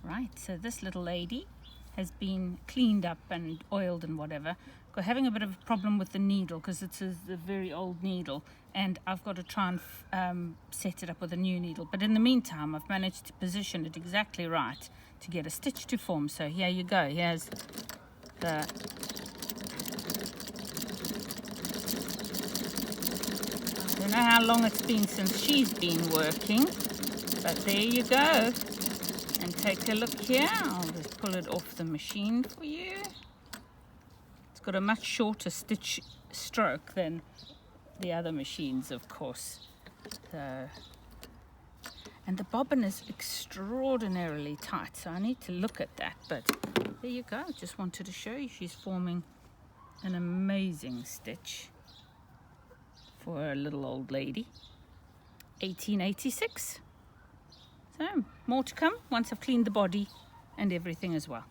Right, so this little lady has been cleaned up and oiled and whatever. Got having a bit of a problem with the needle because it's a very old needle, and I've got to try and set it up with a new needle. But in the meantime, I've managed to position it exactly right to get a stitch to form. So here you go. Here's the I don't know how long it's been since she's been working, but there you go. And take a look here. I'll just pull it off the machine for you. It's got a much shorter stitch stroke than the other machines, of course. So, and the bobbin is extraordinarily tight, so I need to look at that. But there you go. Just wanted to show you she's forming an amazing stitch for a little old lady. 1886. So more to come once I've cleaned the body and everything as well.